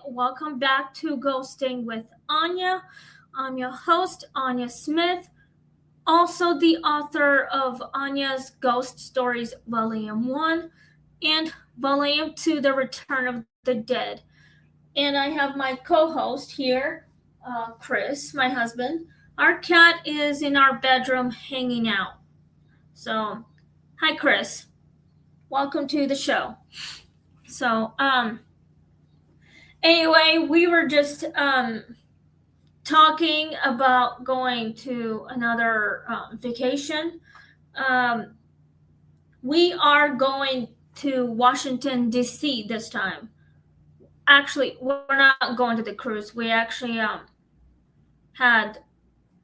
Welcome back to Ghosting with Anya. I'm your host, Anya Smith, also the author of Anya's Ghost Stories Volume 1 and Volume 2, The Return of the Dead. And I have my co host here, Chris, my husband. Our cat is in our bedroom hanging out. So, hi, Chris. Welcome to the show. So, anyway, we were just talking about going to another vacation. Um, we are going to Washington, D.C. this time. Actually, we're not going to the cruise. We actually had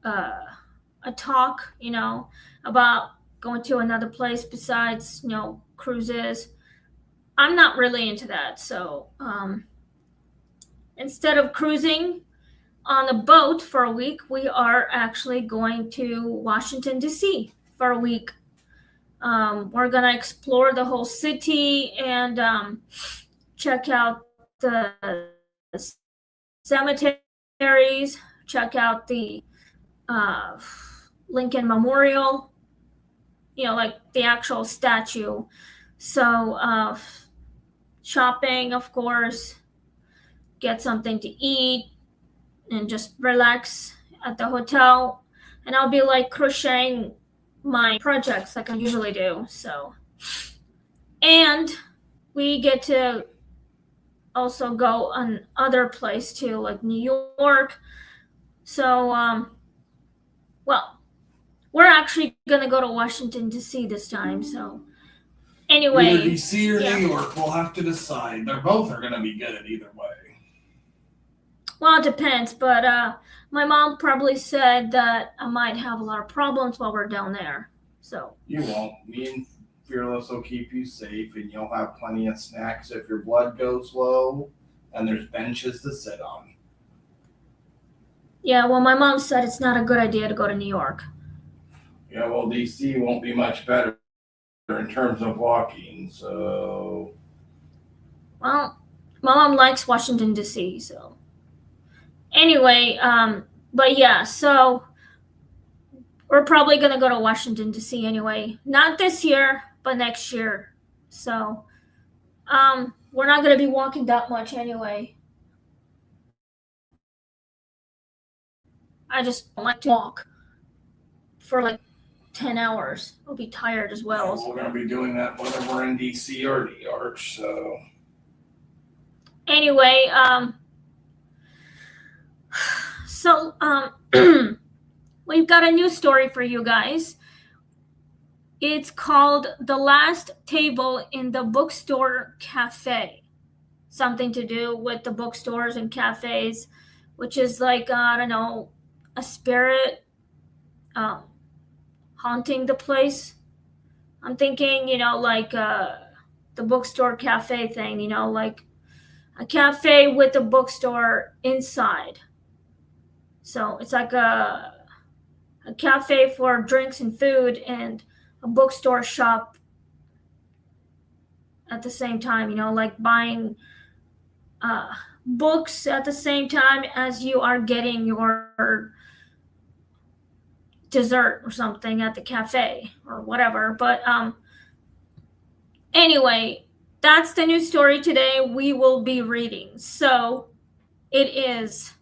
uh, a talk, about going to another place besides, cruises. I'm not really into that. So instead of cruising on a boat for a week, we are actually going to Washington, D.C. for a week. We're going to explore the whole city and check out the cemeteries, check out the Lincoln Memorial, like the actual statue. So, shopping, of course, get something to eat, and just relax at the hotel. And I'll be like crocheting my projects like I usually do. So, and we get to also go on other place too, like New York. So, well, we're actually gonna go to Washington D.C. this time. So, anyway, either DC or New York, we'll have to decide. They're both are gonna be good either way. Well, it depends, but my mom probably said that I might have a lot of problems while we're down there. So you won't. Me and Fearless will keep you safe, and you'll have plenty of snacks if your blood goes low, and there's benches to sit on. Yeah, well, my mom said it's not a good idea to go to New York. Yeah, well, DC won't be much better in terms of walking, so. Well, my mom likes Washington D.C. So anyway, but yeah, so we're probably gonna go to Washington D.C. anyway. Not this year, but next year. So we're not gonna be walking that much anyway. I just don't like to walk for like 10 hours. I'll be tired as well. Yeah, we're going to be doing that whether we're in DC or New York, so. Anyway, we've got a new story for you guys. It's called The Last Table in the Bookstore Cafe. Something to do with the bookstores and cafes, which is like, I don't know, a spirit haunting the place. I'm thinking, like the bookstore cafe thing, like a cafe with a bookstore inside. So it's like a cafe for drinks and food and a bookstore shop at the same time, like buying books at the same time as you are getting your dessert or something at the cafe or whatever. But anyway, that's the new story today we will be reading. So it is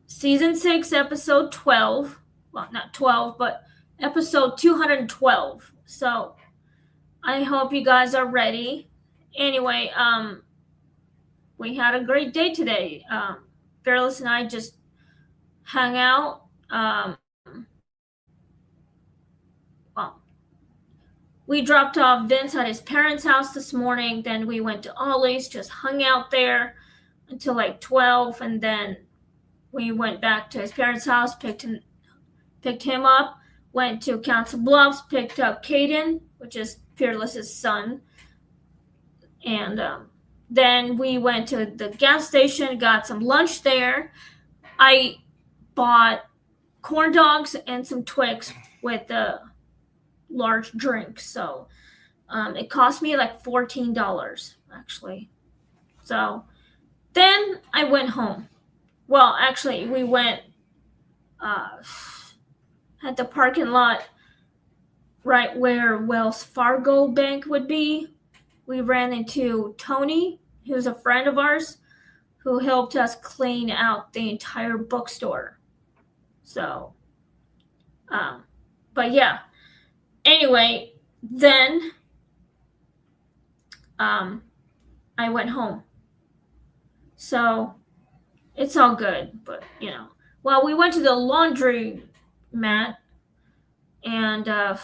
season 6, episode 12. Well, not 12, but episode 212. So I hope you guys are ready. Anyway, we had a great day today. Fearless and I just hung out. Well, we dropped off Vince at his parents' house this morning. Then we went to Ollie's, just hung out there until like 12, and then we went back to his parents' house, picked him up, went to Council Bluffs, picked up Caden, which is Fearless's son, and then we went to the gas station, got some lunch there. I bought corn dogs and some Twix with a large drink, so it cost me like $14 actually. So Then I went home. Well, actually, we went at the parking lot right where Wells Fargo Bank would be. We ran into Tony, who's a friend of ours, who helped us clean out the entire bookstore. So, but yeah. Anyway, then I went home. So it's all good, but Well, we went to the laundry mat, and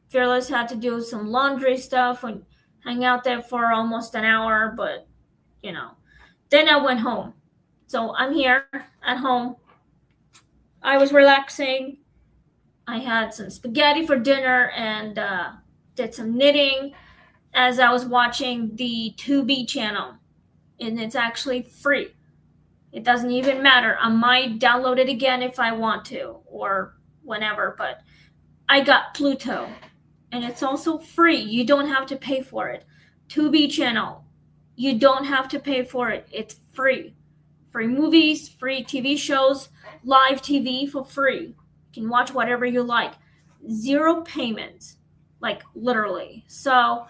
Fearless had to do some laundry stuff and hang out there for almost an hour, but then I went home. So I'm here at home. I was relaxing. I had some spaghetti for dinner and did some knitting as I was watching the Tubi channel. And it's actually free. It doesn't even matter. I might download it again if I want to or whenever, but I got Pluto. And it's also free. You don't have to pay for it. Tubi channel. You don't have to pay for it. It's free. Free movies, free TV shows, live TV for free. You can watch whatever you like. Zero payment. Like literally. So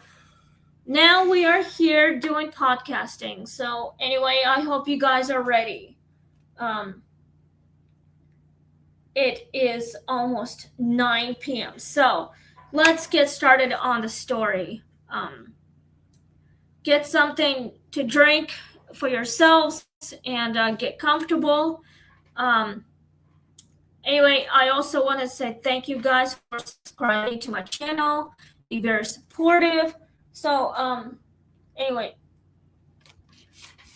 now we are here doing podcasting. So anyway, I hope you guys are ready. It is almost 9 p.m. So let's get started on the story. Get something to drink for yourselves and get comfortable. Anyway, I also want to say thank you guys for subscribing to my channel. Be very supportive. So anyway,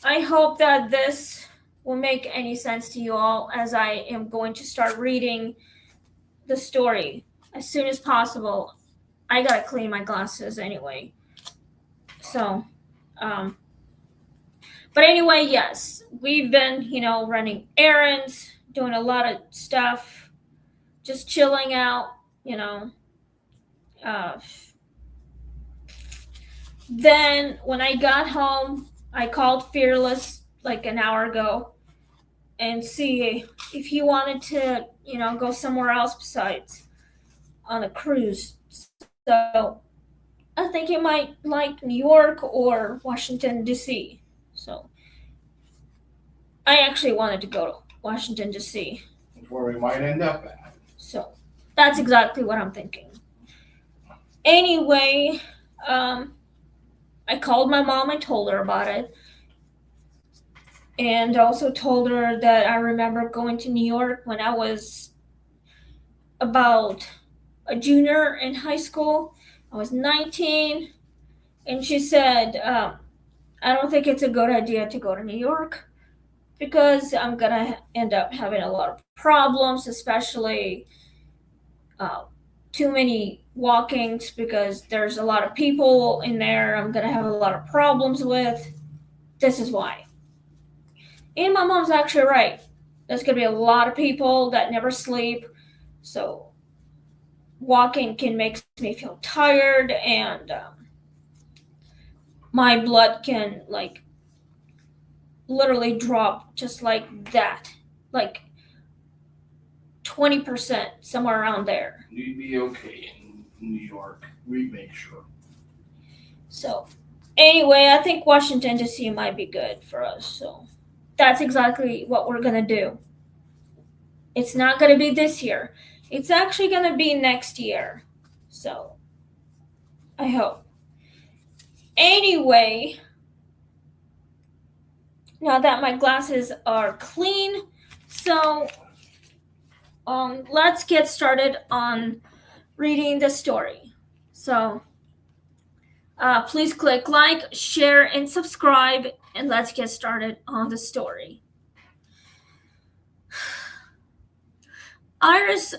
I hope that this will make any sense to you all as I am going to start reading the story as soon as possible. I gotta clean my glasses anyway. So, but anyway, yes, we've been, running errands, doing a lot of stuff, just chilling out, Then when I got home, I called Fearless like an hour ago and see if he wanted to, go somewhere else besides on a cruise. So I think he might like New York or Washington, D.C. So I actually wanted to go to Washington, D.C. That's where we might end up at. So that's exactly what I'm thinking. Anyway, I called my mom and told her about it. And also told her that I remember going to New York when I was about a junior in high school. I was 19. And she said, I don't think it's a good idea to go to New York because I'm going to end up having a lot of problems, especially too many walkings because there's a lot of people in there I'm going to have a lot of problems with. This is why. And my mom's actually right. There's going to be a lot of people that never sleep. So walking can make me feel tired and my blood can literally drop just like that. Like 20%, somewhere around there. You'd be okay in New York. We'd make sure. So anyway, I think Washington D.C. might be good for us. So that's exactly what we're going to do. It's not going to be this year. It's actually going to be next year. So I hope. Anyway, now that my glasses are clean, so let's get started on reading the story. So please click like, share, and subscribe, and let's get started on the story. Iris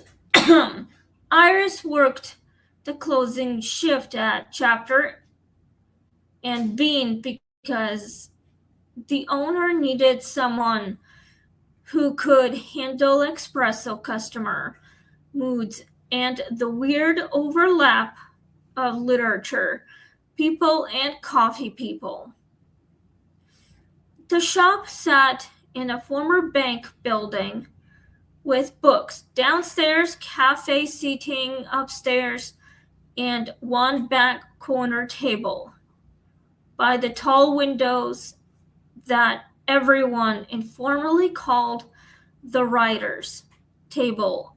worked the closing shift at Chapter and Bean because the owner needed someone who could handle espresso customer moods and the weird overlap of literature people and coffee people. The shop sat in a former bank building with books downstairs, cafe seating upstairs, and one back corner table by the tall windows that everyone informally called the writer's table,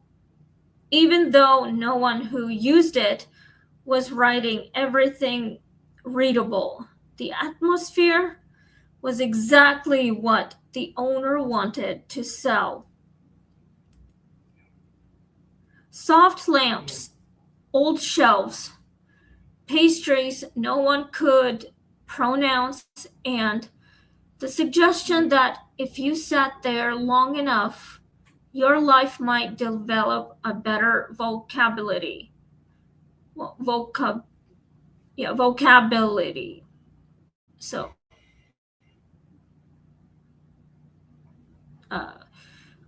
even though no one who used it was writing everything readable. The atmosphere was exactly what the owner wanted to sell. Soft lamps, old shelves, pastries no one could pronounce, and the suggestion that if you sat there long enough, your life might develop a better vocabulary. Well, vocabulary. So, uh,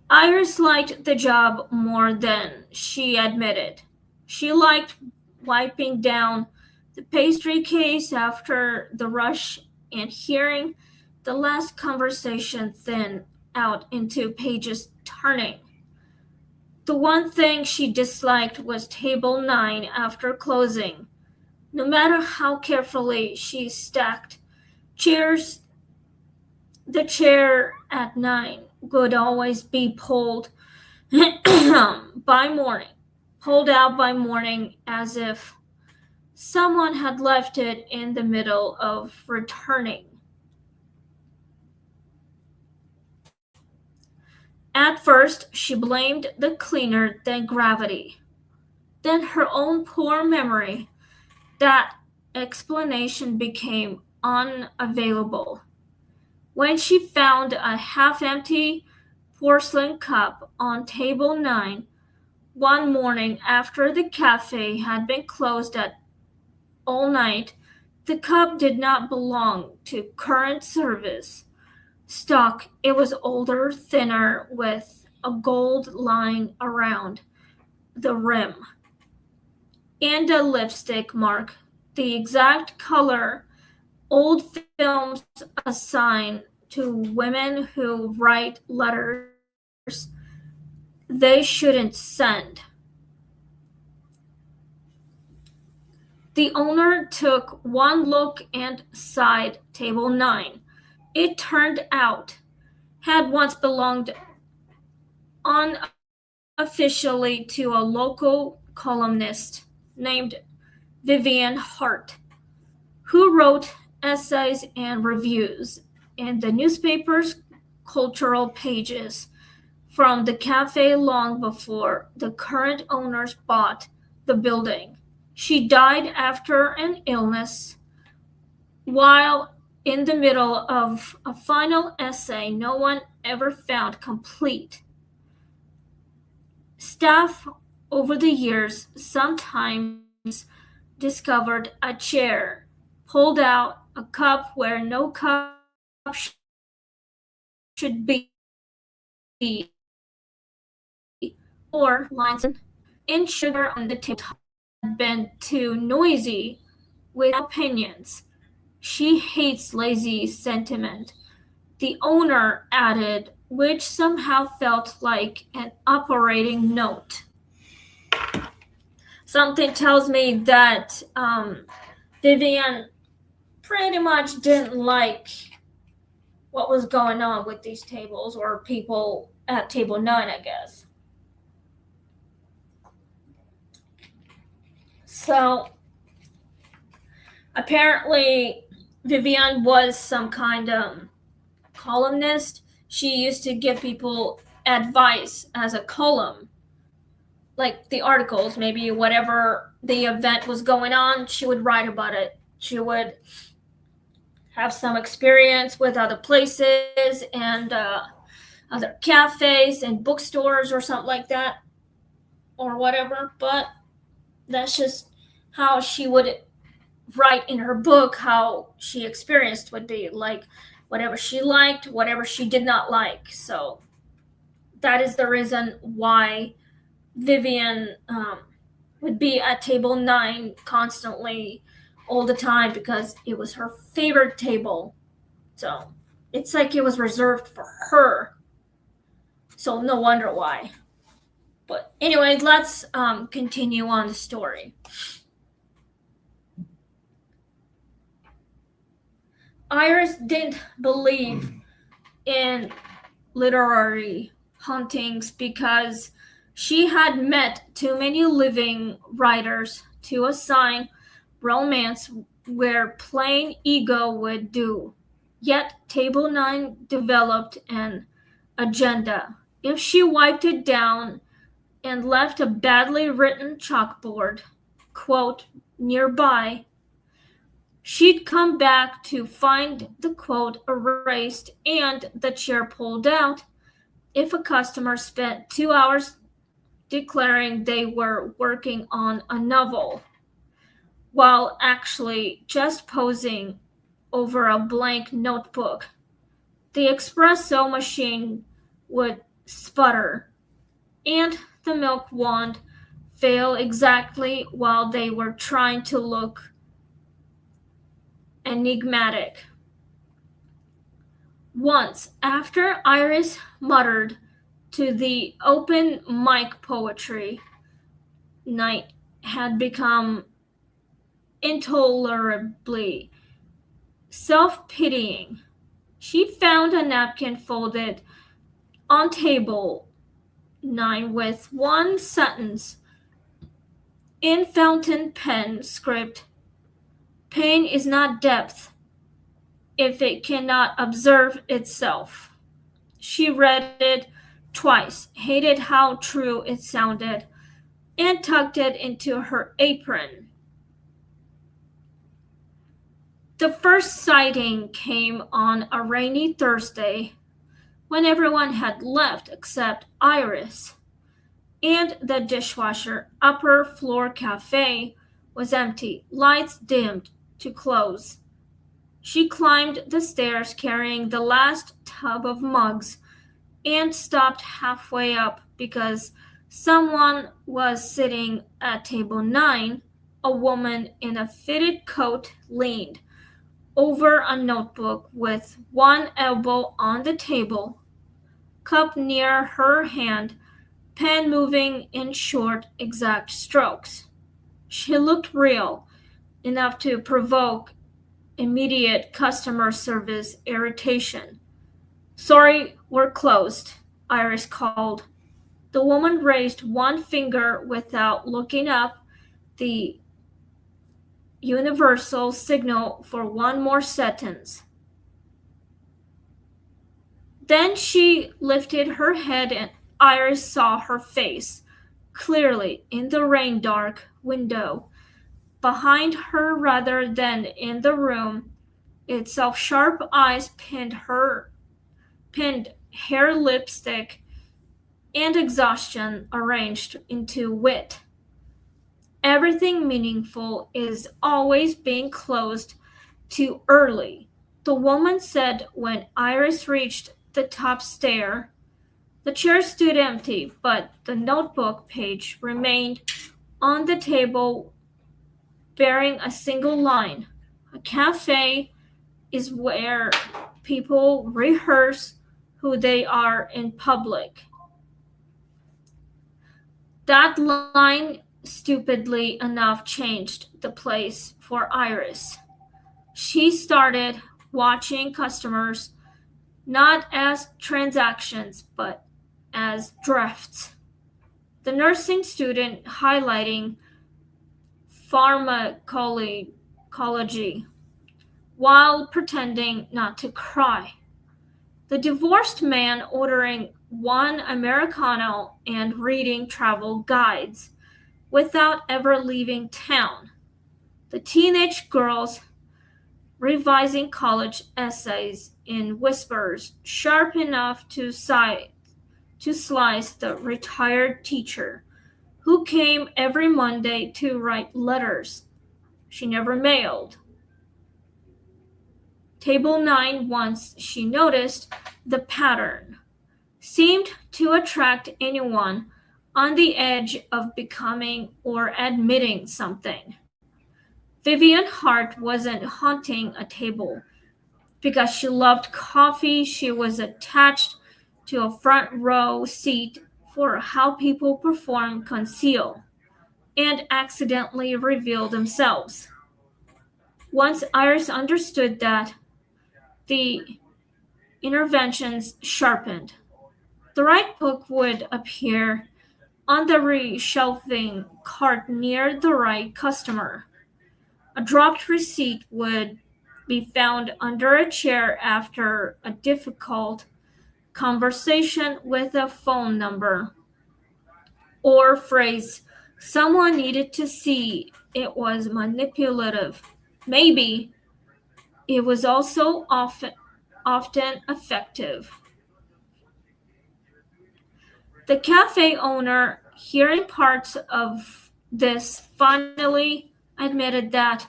Iris liked the job more than she admitted. She liked wiping down the pastry case after the rush and hearing the last conversation thin out into pages turning. The one thing she disliked was table 9 after closing. No matter how carefully she stacked chairs, the chair at 9 would always be by morning, pulled out by morning as if someone had left it in the middle of returning. At first, she blamed the cleaner, then gravity, then her own poor memory. That explanation became unavailable when she found a half-empty porcelain cup on table 9 one morning after the cafe had been closed at all night. The cup did not belong to current service stock. It was older, thinner, with a gold line around the rim and a lipstick mark, the exact color old films assign to women who write letters they shouldn't send. The owner took one look and sighed. Table 9, it turned out, had once belonged unofficially to a local columnist named Vivian Hart, who wrote essays and reviews in the newspaper's cultural pages from the cafe long before the current owners bought the building. She died after an illness while in the middle of a final essay no one ever found complete. Staff over the years sometimes discovered a chair, pulled out a cup where no cup should be, or lines in sugar on the table had been too noisy with opinions. She hates lazy sentiment, the owner added, which somehow felt like an operating note. Something tells me that Vivian pretty much didn't like what was going on with these tables or people at table 9, I guess. So apparently Vivian was some kind of columnist. She used to give people advice as a column, like the articles, maybe whatever the event was going on, she would write about it. She would have some experience with other places and other cafes and bookstores or something like that, or whatever. But that's just how she would write in her book how she experienced would be like whatever she liked, whatever she did not like. So that is the reason why Vivian would be at table 9 constantly all the time, because it was her favorite table. So It's like it was reserved for her. So no wonder why. But anyway, let's continue on the story. Iris didn't believe in literary hauntings because she had met too many living writers to assign romance where plain ego would do. Yet Table 9 developed an agenda. If she wiped it down and left a badly written chalkboard, quote, nearby, she'd come back to find the quote erased and the chair pulled out if a customer spent 2 hours declaring they were working on a novel while actually just posing over a blank notebook. The espresso machine would sputter, and the milk wand fail exactly while they were trying to look enigmatic. Once, after Iris muttered to the open mic poetry night had become intolerably self-pitying, she found a napkin folded on table 9 with one sentence in fountain pen script: pain is not depth if it cannot observe itself. She read it twice, hated how true it sounded, and tucked it into her apron. The first sighting came on a rainy Thursday when everyone had left except Iris, and the dishwasher upper floor cafe was empty, lights dimmed to close. She climbed the stairs carrying the last tub of mugs and stopped halfway up because someone was sitting at table 9. A woman in a fitted coat leaned over a notebook with one elbow on the table, cup near her hand, pen moving in short, exact strokes. She looked real, enough to provoke immediate customer service irritation. Sorry, we're closed, Iris called. The woman raised one finger without looking up, the universal signal for one more sentence. Then she lifted her head and Iris saw her face clearly in the rain-dark window behind her rather than in the room itself. Sharp eyes pinned hair, lipstick, and exhaustion arranged into wit. Everything meaningful is always being closed too early, the woman said when Iris reached the top stair. The chair stood empty, but the notebook page remained on the table bearing a single line. A cafe is where people rehearse who they are in public. That line, stupidly enough, changed the place for Iris. She started watching customers not as transactions but as drafts. The nursing student highlighting pharmacology while pretending not to cry. The divorced man ordering one Americano and reading travel guides without ever leaving town. The teenage girls revising college essays in whispers sharp enough to slice the retired teacher who came every Monday to write letters she never mailed. Table 9, once she noticed the pattern, seemed to attract anyone on the edge of becoming or admitting something. Vivian Hart wasn't haunting a table. Because she loved coffee, she was attached to a front row seat for How People Perform Conceal and Accidentally Reveal Themselves. Once Iris understood that, the interventions sharpened. The right book would appear on the reshelving cart near the right customer. A dropped receipt would be found under a chair after a difficult conversation with a phone number. Or phrase, someone needed to see it was manipulative. Maybe it was also often effective. The cafe owner, hearing parts of this, finally admitted that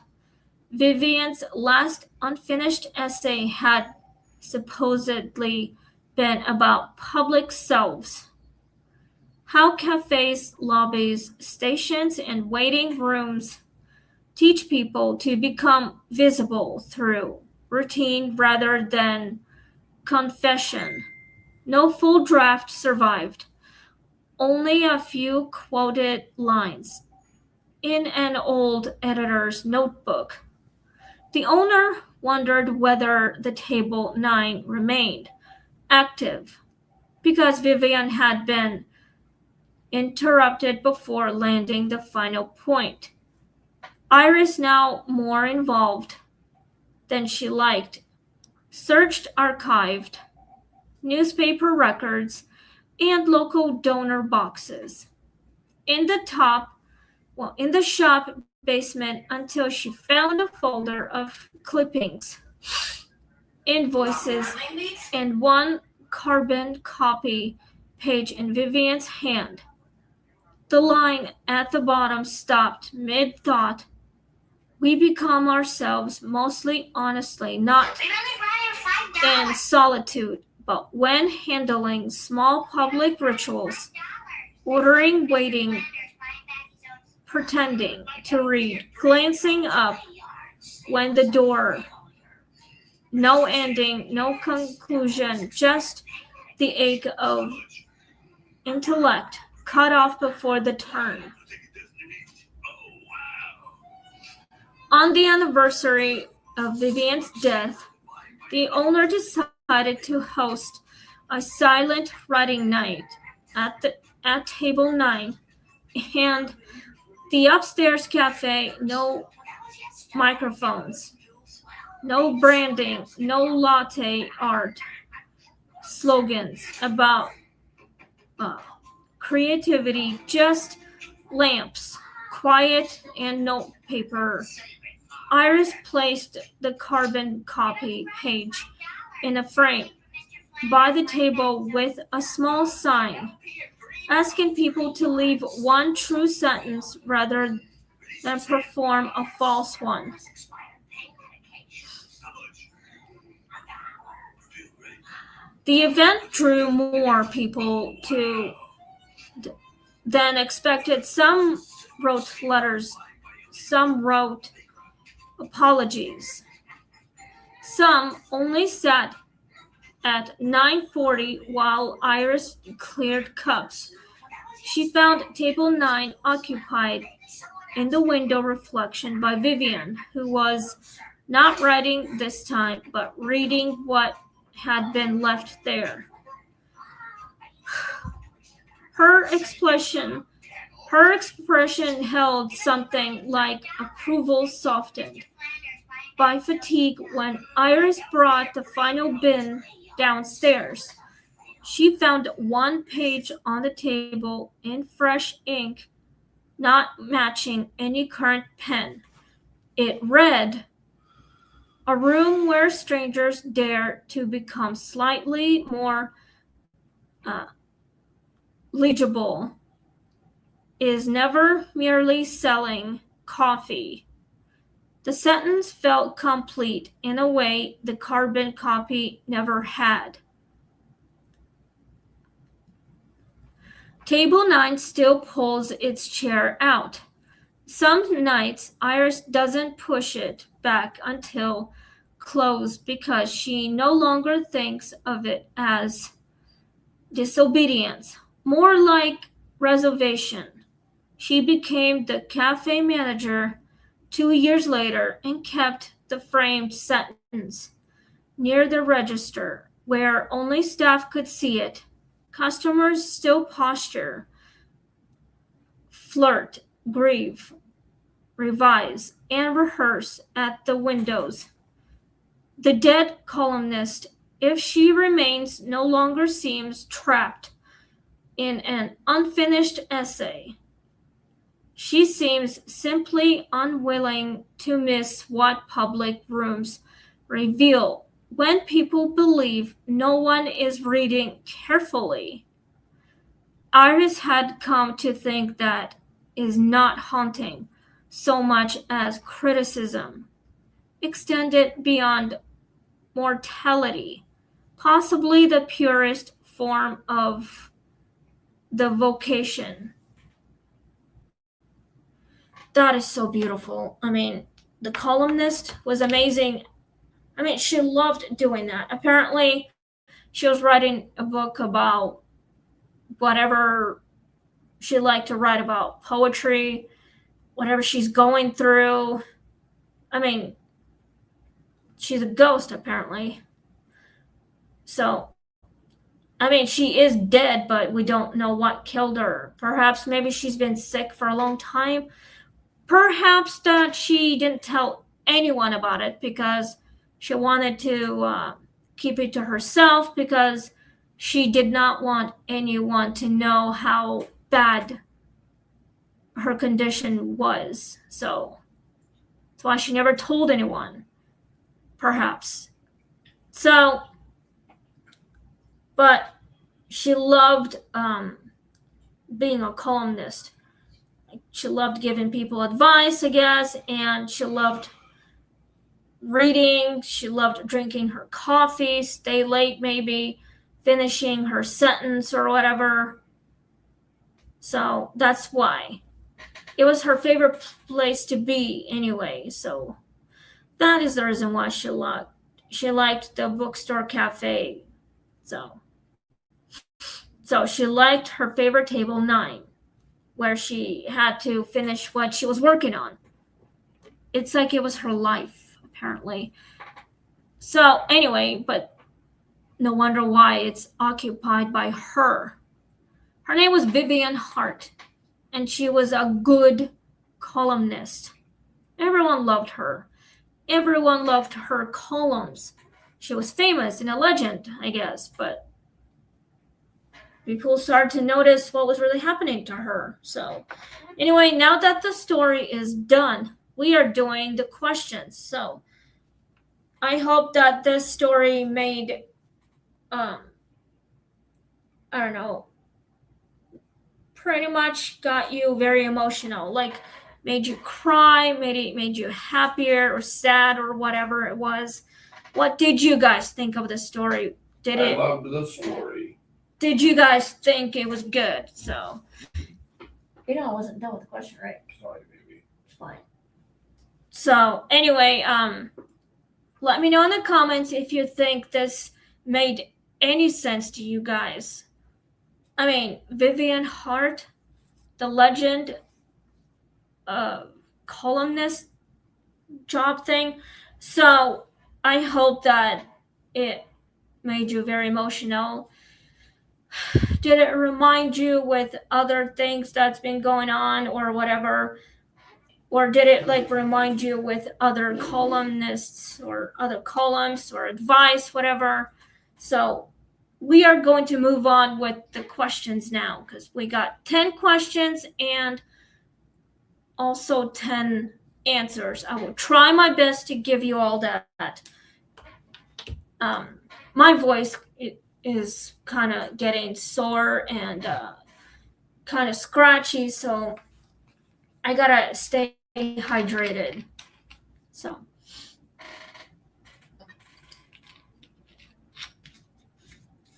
Vivian's last unfinished essay had supposedly been about public selves. How cafes, lobbies, stations, and waiting rooms teach people to become visible through routine rather than confession. No full draft survived, only a few quoted lines in an old editor's notebook. The owner wondered whether the table 9 remained active because Vivian had been interrupted before landing the final point. Iris, now more involved than she liked, searched archived newspaper records and local donor boxes in the shop basement until she found a folder of clippings, invoices, and one carbon copy page in Vivian's hand. The line at the bottom stopped mid-thought. We become ourselves mostly honestly, not in solitude, but when handling small public rituals, ordering, waiting, pretending to read, glancing up when the door, no ending, no conclusion, just the ache of intellect cut off before the turn. On the anniversary of Vivian's death, the owner decided to host a silent writing night at table 9 and the upstairs cafe. No microphones, no branding, no latte art slogans about creativity, just lamps, quiet, and notepaper. Iris placed the carbon copy page in a frame by the table with a small sign, asking people to leave one true sentence rather than perform a false one. The event drew more people than expected. Some wrote letters, some wrote apologies. Some only sat at 9:40 while Iris cleared cups. She found table 9 occupied in the window reflection by Vivian, who was not writing this time, but reading what had been left there. Her expression held something like approval softened by fatigue when Iris brought the final bin downstairs. She found one page on the table in fresh ink, not matching any current pen. It read, "A room where strangers dare to become slightly more legible is never merely selling coffee." The sentence felt complete in a way the carbon copy never had. Table 9 still pulls its chair out. Some nights Iris doesn't push it back until clothes because she no longer thinks of it as disobedience, more like reservation. She became the cafe manager 2 years later and kept the framed sentence near the register where only staff could see it. Customers still posture, flirt, grieve, revise, and rehearse at the windows. The dead columnist, if she remains, no longer seems trapped in an unfinished essay. She seems simply unwilling to miss what public rooms reveal when people believe no one is reading carefully. Iris had come to think that is not haunting so much as criticism, extended beyond mortality, possibly the purest form of the vocation. That is so beautiful. I mean, the columnist was amazing. I mean, she loved doing that. Apparently, she was writing a book about whatever she liked to write about, poetry, whatever she's going through. I mean, she's a ghost, apparently. So, I mean, she is dead, but we don't know what killed her. Perhaps maybe she's been sick for a long time. Perhaps that she didn't tell anyone about it because she wanted to keep it to herself because she did not want anyone to know how bad her condition was. So that's why she never told anyone, perhaps. So, but she loved being a columnist. She loved giving people advice, I guess, and she loved reading. She loved drinking her coffee, stay late maybe, finishing her sentence or whatever. So that's why. It was her favorite place to be anyway. So that is the reason why she liked the bookstore cafe. So she liked her favorite table 9, where she had to finish what she was working on. It's like it was her life, apparently. So anyway, but no wonder why it's occupied by her. Her name was Vivian Hart, and she was a good columnist. Everyone loved her. Everyone loved her columns. She was famous and a legend, I guess, but people started to notice what was really happening to her. So anyway, now that the story is done, we are doing the questions. So I hope that this story made I don't know, pretty much got you very emotional, like made you cry, made you happier or sad or whatever it was. What did you guys think of the story? I loved the story. Did you guys think it was good? So I wasn't done with the question, right? Sorry, baby. It's fine. So anyway, let me know in the comments if you think this made any sense to you guys. I mean, Vivian Hart, the legend columnist job thing. So I hope that it made you very emotional. Did it remind you with other things that's been going on or whatever? Or did it like remind you with other columnists or other columns or advice, whatever? So we are going to move on with the questions now because we got 10 questions and also 10 answers. I will try my best to give you all that. My voice is kind of getting sore and kind of scratchy, so I gotta stay hydrated. So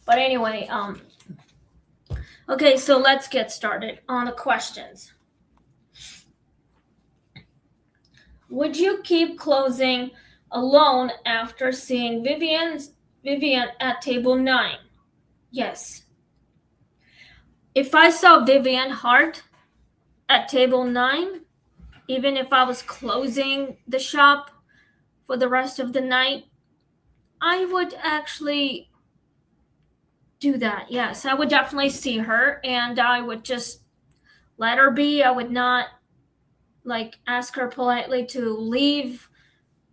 but anyway, okay, so let's get started on the questions. Would you keep closing alone after seeing Vivian at table 9. Yes. If I saw Vivian Hart at table 9, even if I was closing the shop for the rest of the night, I would actually do that. Yes, I would definitely see her and I would just let her be. I would not like ask her politely to leave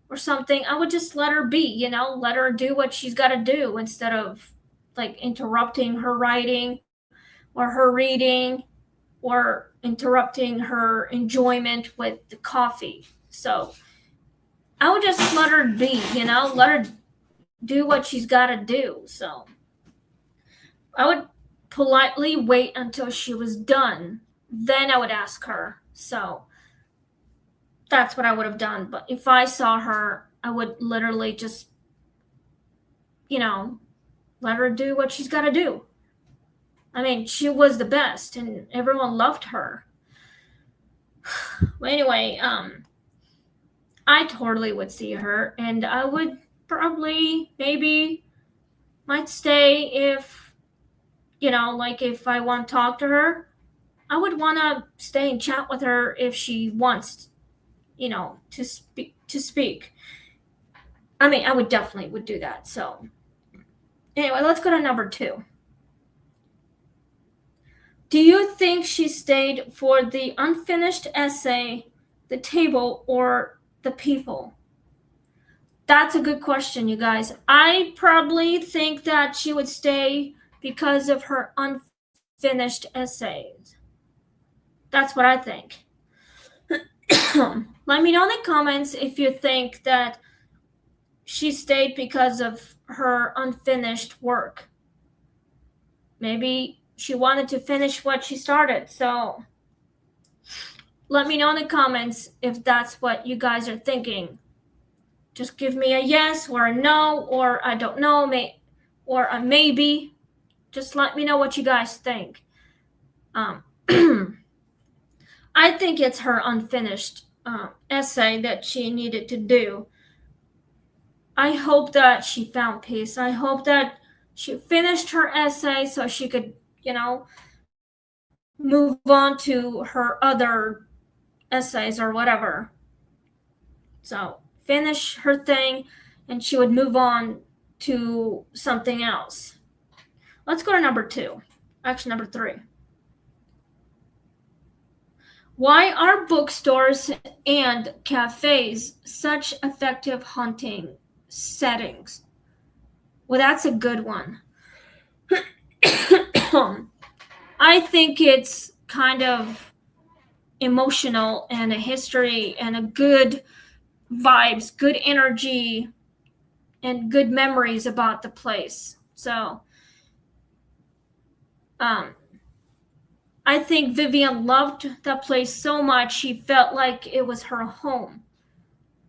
or something. I would just let her be, let her do what she's got to do instead of like interrupting her writing or her reading or interrupting her enjoyment with the coffee. So I would just let her be, let her do what she's got to do. So I would politely wait until she was done. Then I would ask her. So that's what I would have done. But if I saw her, I would literally just, let her do what she's got to do. I mean, she was the best and everyone loved her. Well, anyway, I totally would see her and I would probably maybe might stay if, like if I want to talk to her, I would want to stay and chat with her if she wants, to speak. I mean, I would definitely would do that. So anyway, let's go to number 2. Do you think she stayed for the unfinished essay, the table, or the people? That's a good question, you guys. I probably think that she would stay because of her unfinished essays. That's what I think. Let me know in the comments if you think that she stayed because of her unfinished work. Maybe she wanted to finish what she started. So let me know in the comments if that's what you guys are thinking. Just give me a yes or a no or I don't know, or a maybe. Just let me know what you guys think. I think it's her unfinished essay that she needed to do. I hope that she found peace. I hope that she finished her essay so she could, move on to her other essays or whatever. So finish her thing and she would move on to something else. Let's go to number 2. Actually, number 3. Why are bookstores and cafes such effective haunting settings? Well, that's a good one. I think it's kind of emotional and a history and a good vibes, good energy, and good memories about the place. So, I think Vivian loved that place so much she felt like it was her home.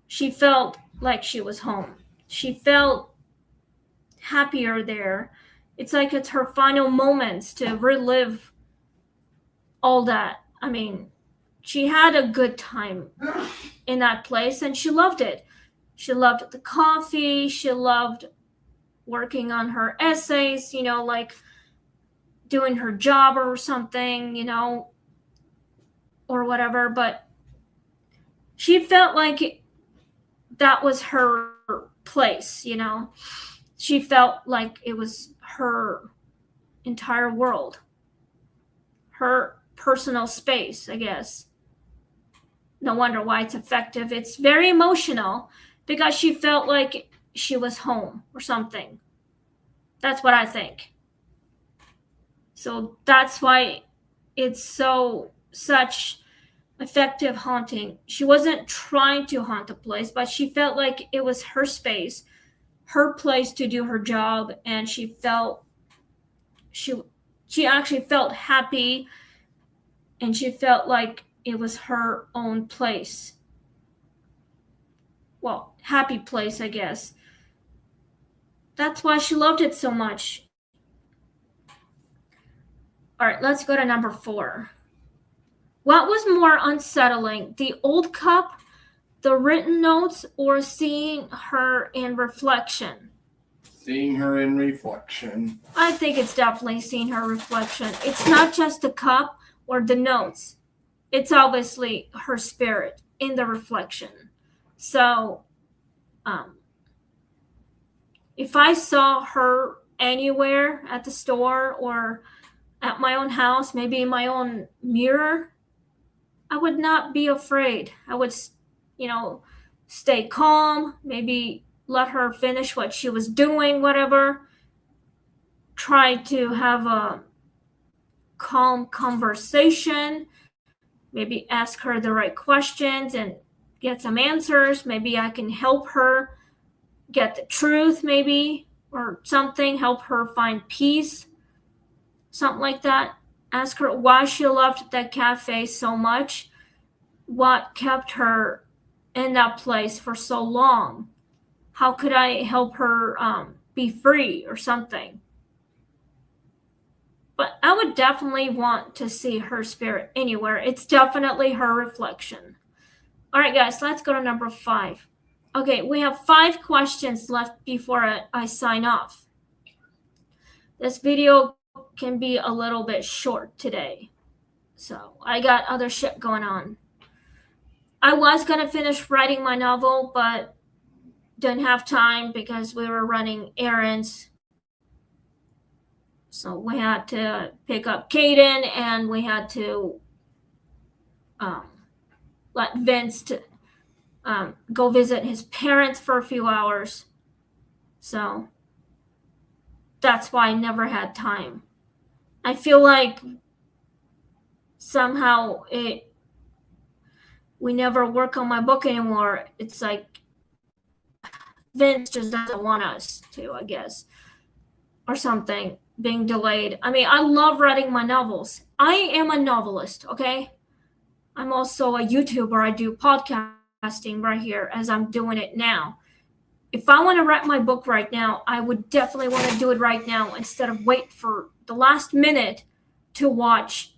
She felt like she was home. She felt happier there. It's like it's her final moments to relive all that. I mean, she had a good time in that place and she loved it. She loved the coffee. She loved working on her essays, like doing her job or something, or whatever. But she felt like that was her place, She felt like it was her entire world, her personal space, I guess. No wonder why it's effective. It's very emotional because she felt like she was home or something. That's what I think. So that's why it's such effective haunting. She wasn't trying to haunt the place, but she felt like it was her space, her place to do her job, and she actually felt happy and she felt like it was her own place. Well, happy place, I guess. That's why she loved it so much. All right, let's go to number 4. What was more unsettling, the old cup the written notes or seeing her in reflection? Seeing her in reflection. I think it's definitely seeing her reflection. It's not just the cup or the notes. It's obviously her spirit in the reflection. So, if I saw her anywhere at the store or at my own house, maybe in my own mirror, I would not be afraid. I would, stay calm, maybe let her finish what she was doing, whatever. Try to have a calm conversation, maybe ask her the right questions and get some answers. Maybe I can help her get the truth, maybe, or something, help her find peace, something like that. Ask her why she loved that cafe so much, what kept her in that place for so long. How could I help her be free or something? But I would definitely want to see her spirit anywhere. It's definitely her reflection. All right, guys, let's go to number 5. Okay, we have 5 questions left before I sign off. This video can be a little bit short today, so I got other shit going on. I was going to finish writing my novel, but didn't have time because we were running errands. So we had to pick up Caden, and we had to let Vince go visit his parents for a few hours. So that's why I never had time. I feel like somehow we never work on my book anymore. It's like Vince just doesn't want us to, I guess, or something, being delayed. I mean, I love writing my novels. I am a novelist, okay? I'm also a YouTuber. I do podcasting right here as I'm doing it now. If I want to write my book right now, I would definitely want to do it right now instead of wait for the last minute to watch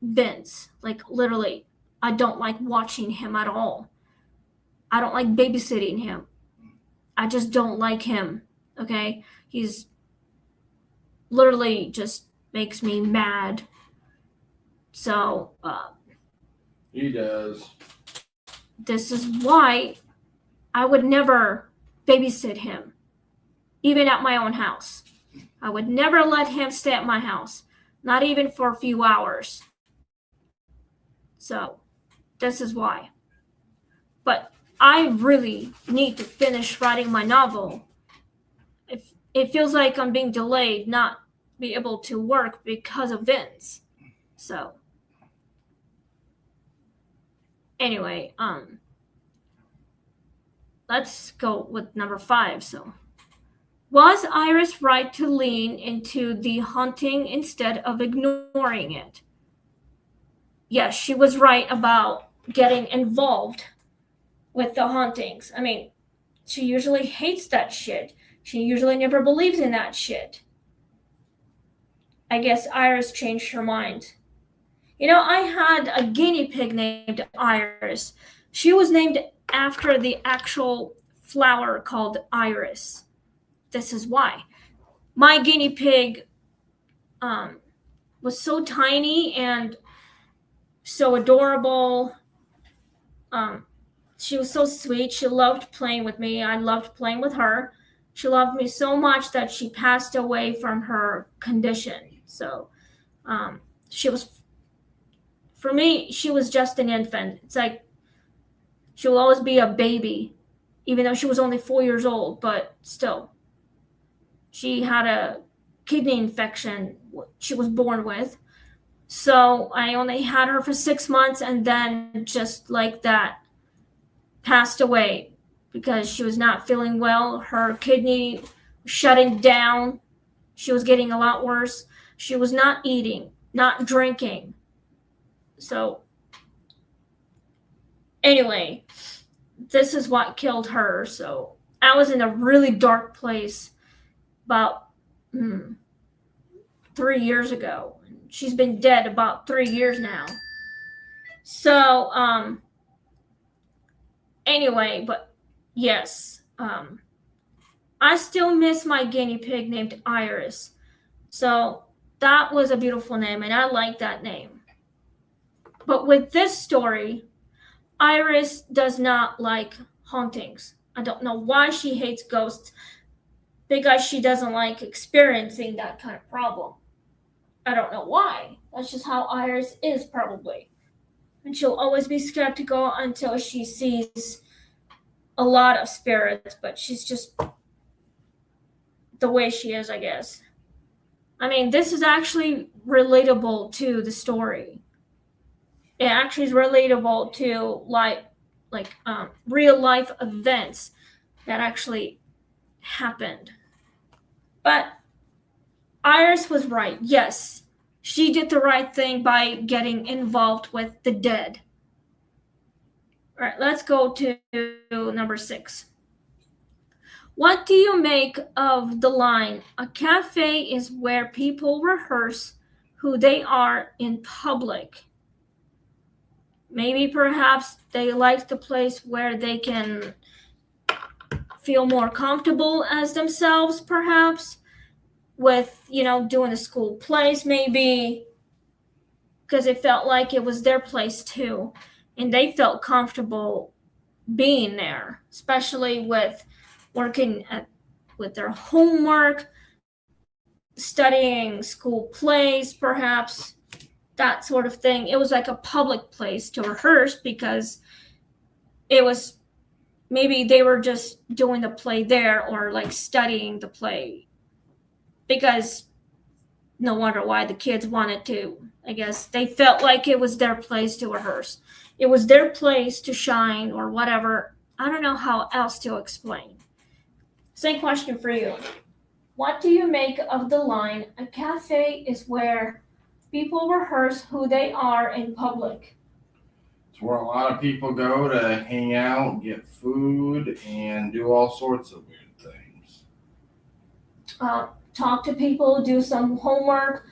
Vince. Like, literally, I don't like watching him at all. I don't like babysitting him. I just don't like him, okay? He's literally just makes me mad. So, he does. This is why I would never babysit him, even at my own house. I would never let him stay at my house, not even for a few hours. So, this is why. But I really need to finish writing my novel. It feels like I'm being delayed, not be able to work because of Vince. So, anyway, let's go with number 5. So, was Iris right to lean into the haunting instead of ignoring it? Yes, she was right about getting involved with the hauntings. I mean, she usually hates that shit. She usually never believes in that shit. I guess Iris changed her mind. I had a guinea pig named Iris. She was named after the actual flower called iris. This is why. My guinea pig was so tiny and so adorable. She was so sweet. She loved playing with me. I loved playing with her. She loved me so much that she passed away from her condition. So she was, for me, she was just an infant. It's like she will always be a baby, even though she was only 4 years old, but still. She had a kidney infection she was born with. So I only had her for 6 months, and then just like that, passed away because she was not feeling well. Her kidney was shutting down. She was getting a lot worse. She was not eating, not drinking. So anyway, this is what killed her. So I was in a really dark place about 3 years ago. She's been dead about 3 years now. So Anyway, but yes, I still miss my guinea pig named Iris. So that was a beautiful name, and I like that name. But with this story, Iris does not like hauntings. I don't know why she hates ghosts, because she doesn't like experiencing that kind of problem. I don't know why. That's just how Iris is, probably. And she'll always be skeptical until she sees a lot of spirits, but she's just the way she is, I guess. I mean, this is actually relatable to the story. It actually is relatable to real life events that actually happened. But Iris was right. Yes, she did the right thing by getting involved with the dead. All right, let's go to number 6. What do you make of the line, a cafe is where people rehearse who they are in public? Maybe perhaps they like the place where they can feel more comfortable as themselves, perhaps, with, doing the school plays, maybe, because it felt like it was their place too. And they felt comfortable being there, especially with working with their homework, studying school plays, perhaps, that sort of thing. It was like a public place to rehearse because it was, maybe they were just doing the play there or like studying the play because no wonder why the kids wanted to. I guess they felt like it was their place to rehearse. It was their place to shine or whatever. I don't know how else to explain. Same question for you. What do you make of the line, a cafe is where people rehearse who they are in public? It's where a lot of people go to hang out, get food, and do all sorts of weird things. Talk to people, do some homework,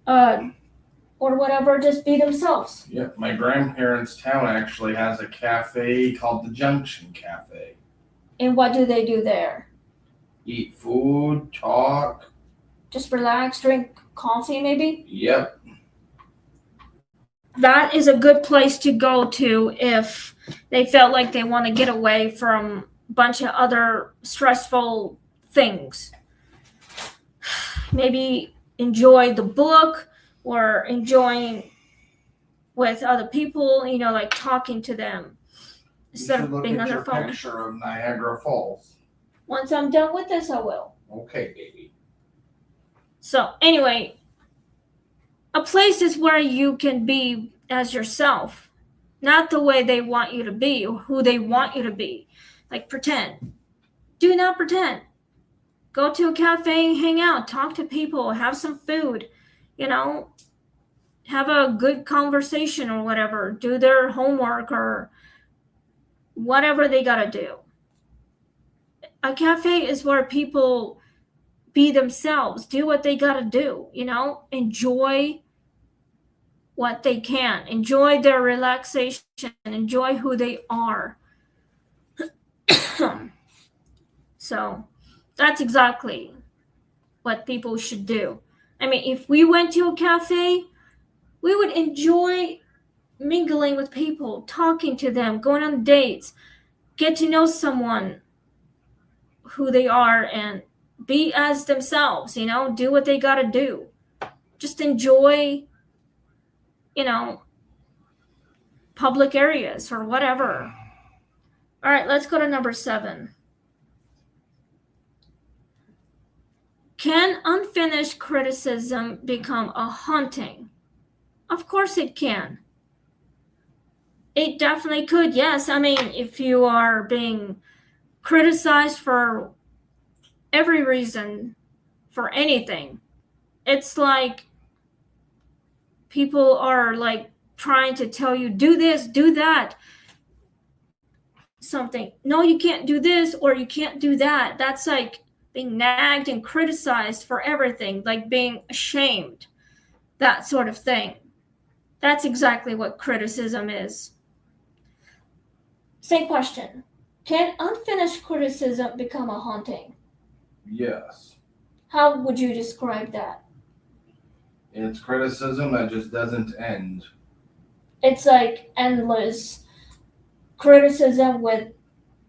or whatever, just be themselves. Yep, my grandparents' town actually has a cafe called the Junction Cafe. And what do they do there? Eat food, talk. Just relax, drink coffee, maybe? Yep. That is a good place to go to if they felt like they want to get away from a bunch of other stressful things. Maybe enjoy the book or enjoying with other people, like talking to them instead of being on their phone. Look at your picture of Niagara Falls. Once I'm done with this, I will. Okay, baby. So anyway, a place is where you can be as yourself, not the way they want you to be or who they want you to be. Like pretend. Do not pretend. Go to a cafe, hang out, talk to people, have some food, have a good conversation or whatever, do their homework or whatever they gotta do. A cafe is where people be themselves, do what they gotta do, enjoy what they can, enjoy their relaxation, enjoy who they are. So that's exactly what people should do. I mean, if we went to a cafe, we would enjoy mingling with people, talking to them, going on dates, get to know someone, who they are, and be as themselves, do what they gotta do. Just enjoy, public areas or whatever. All right, let's go to number 7. Can unfinished criticism become a haunting? Of course it can. It definitely could, yes. I mean, if you are being criticized for every reason, for anything, it's like people are like trying to tell you, do this, do that, something. No, you can't do this or you can't do that. That's like being nagged and criticized for everything, like being ashamed, that sort of thing. That's exactly what criticism is. Same question. Can unfinished criticism become a haunting? Yes. How would you describe that? It's criticism that just doesn't end. It's like endless criticism with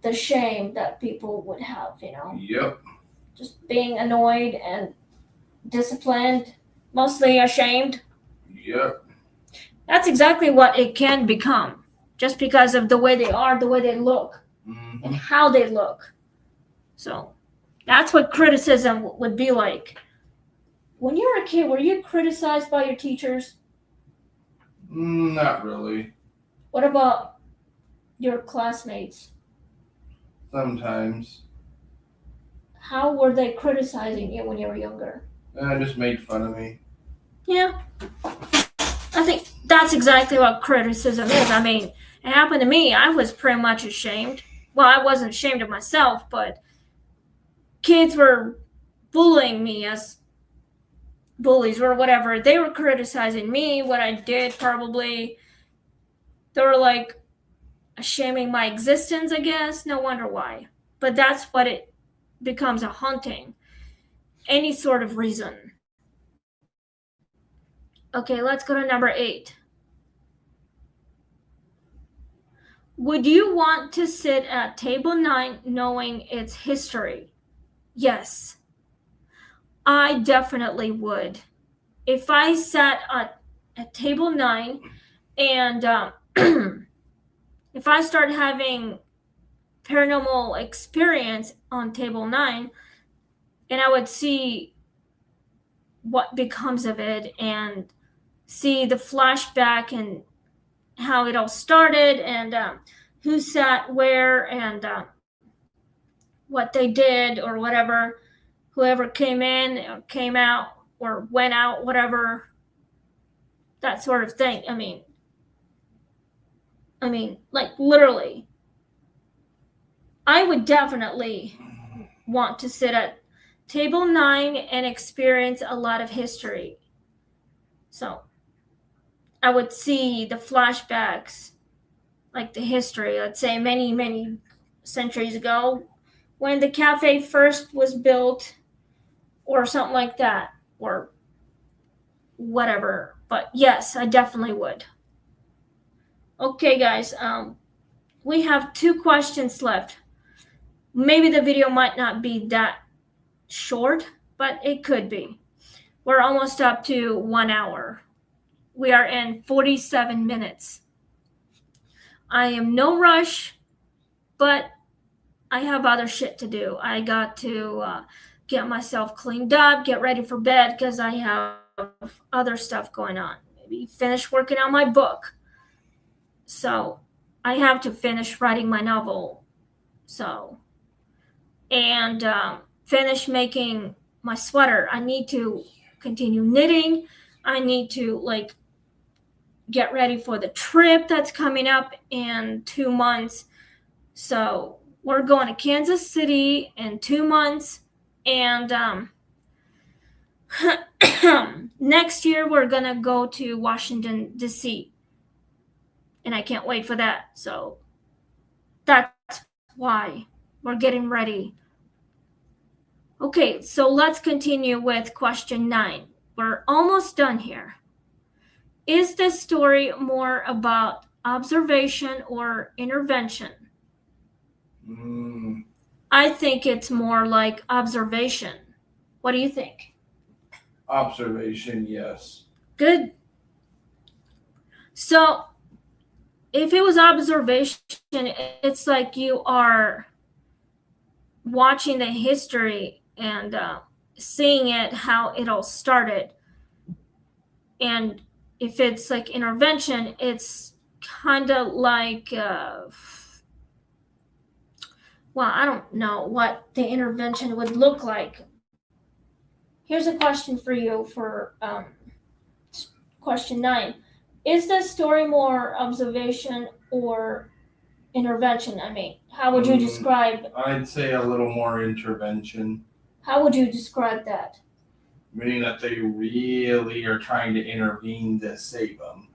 the shame that people would have, Yep. just being annoyed and disciplined, mostly ashamed. Yep. That's exactly what it can become, just because of the way they are, the way they look, and how they look. So that's what criticism would be like. When you were a kid, were you criticized by your teachers? Not really. What about your classmates? Sometimes. How were they criticizing you when you were younger? Just made fun of me. Yeah, I think that's exactly what criticism is. I mean, it happened to me. I was pretty much ashamed. Well, I wasn't ashamed of myself, but kids were bullying me as bullies or whatever. They were criticizing me, what I did probably. They were like shaming my existence, I guess. No wonder why. But that's what it becomes a haunting. Any sort of reason. Okay, let's go to number 8. Would you want to sit at table 9 knowing its history? Yes, I definitely would. If I sat at table 9 and if I start having paranormal experience on table 9, and I would see what becomes of it and see the flashback and how it all started and who sat where and what they did or whatever, whoever came in or came out or went out, whatever, that sort of thing. I mean, like literally, I would definitely want to sit at table 9 and experience a lot of history. So I would see the flashbacks, like the history, let's say many, many centuries ago, when the cafe first was built, or something like that, or whatever. But yes, I definitely would. Okay, guys, we have 2 questions left. Maybe the video might not be that short, but it could be. We're almost up to 1 hour. We are in 47 minutes. I am no rush, but I have other shit to do. I got to get myself cleaned up, get ready for bed because I have other stuff going on. Maybe finish working on my book. So I have to finish writing my novel. So, and finish making my sweater. I need to continue knitting. I need to get ready for the trip that's coming up in 2 months. So we're going to Kansas City in 2 months, and next year we're gonna go to Washington D.C. and I can't wait for that. So that's why we're getting ready. Okay, so let's continue with question 9. We're almost done here. Is this story more about observation or intervention? I think it's more like observation. What do you think? Observation, yes. Good. So, if it was observation, it's like you are watching the history and seeing it, how it all started. And if it's like intervention, it's kind of like, well, I don't know what the intervention would look like. Here's a question for you for question 9. Is the story more observation or intervention? I mean, how would you describe? I'd say a little more intervention. How would you describe that? Meaning that they really are trying to intervene to save them.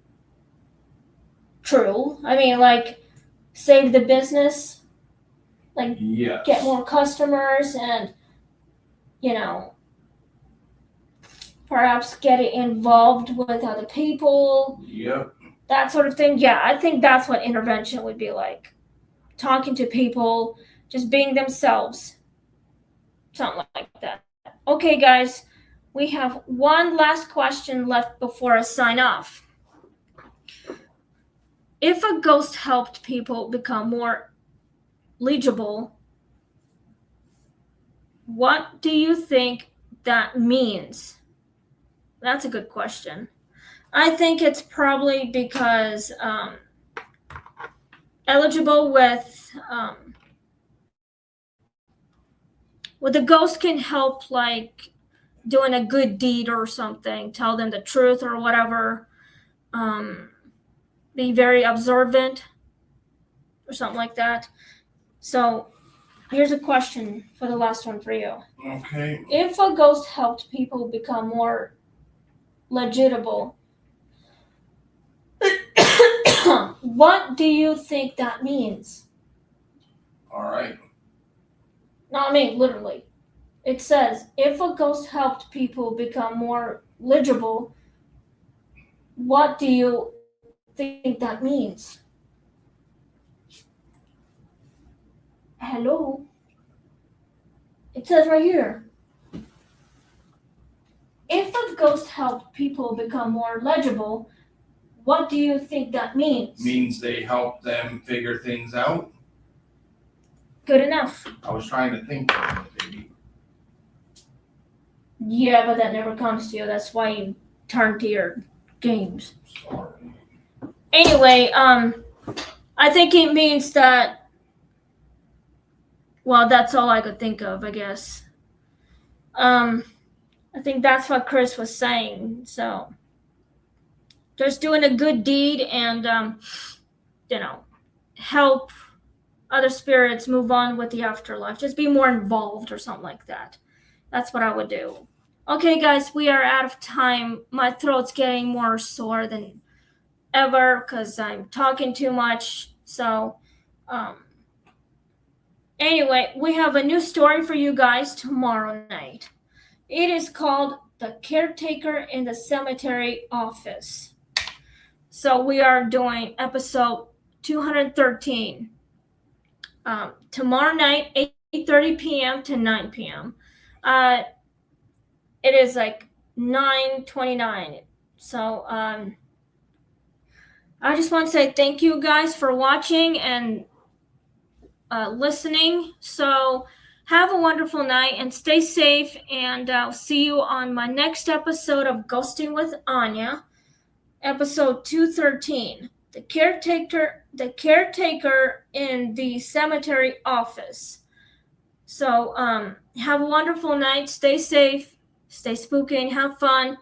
True. I mean, like save the business, like Yes. get more customers and, you know, perhaps get involved with other people, Yep. that sort of thing. Yeah, I think that's what intervention would be like. Talking to people, just being themselves, something like that. Okay, guys, we have one last question left before I sign off. If a ghost helped people become more legible, what do you think that means? That's a good question. I think it's probably because eligible with the ghost can help, like doing a good deed or something, tell them the truth or whatever, be very observant or something like that. So here's a question for the last one for you. Okay. If a ghost helped people become more legitimate, what do you think that means? All right. No, I mean literally. It says, if a ghost helped people become more legible, what do you think that means? Hello? It says right here. If a ghost helped people become more legible, what do you think that means? Means they help them figure things out. Good enough. I was trying to think of it, baby. Yeah, but that never comes to you. That's why you turn to your games. Sorry. Anyway, I think it means that, well, that's all I could think of, I guess. I think that's what Chris was saying. So, just doing a good deed and, help other spirits move on with the afterlife. Just be more involved or something like that. That's what I would do. Okay, guys, we are out of time. My throat's getting more sore than ever because I'm talking too much. So, anyway, we have a new story for you guys tomorrow night. It is called The Caretaker in the Cemetery Office. So we are doing episode 213. Tomorrow night, 8:30 p.m. to 9 p.m. It is like 9:29. So I just want to say thank you guys for watching and listening. So have a wonderful night and stay safe. And I'll see you on my next episode of Ghosting with Anya, episode 213. The caretaker in the cemetery office. So have a wonderful night. Stay safe. Stay spooky and have fun.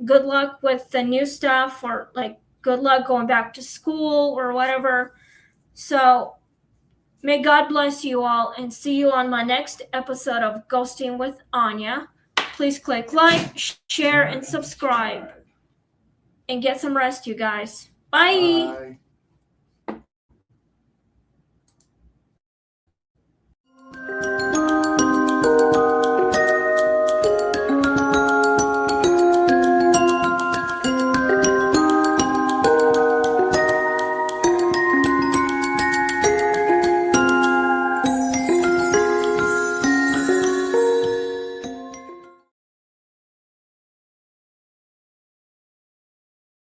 Good luck with the new stuff, or like good luck going back to school or whatever. So may God bless you all and see you on my next episode of Ghosting with Anya. Please click like, share, and subscribe. And get some rest, you guys. Bye. Bye.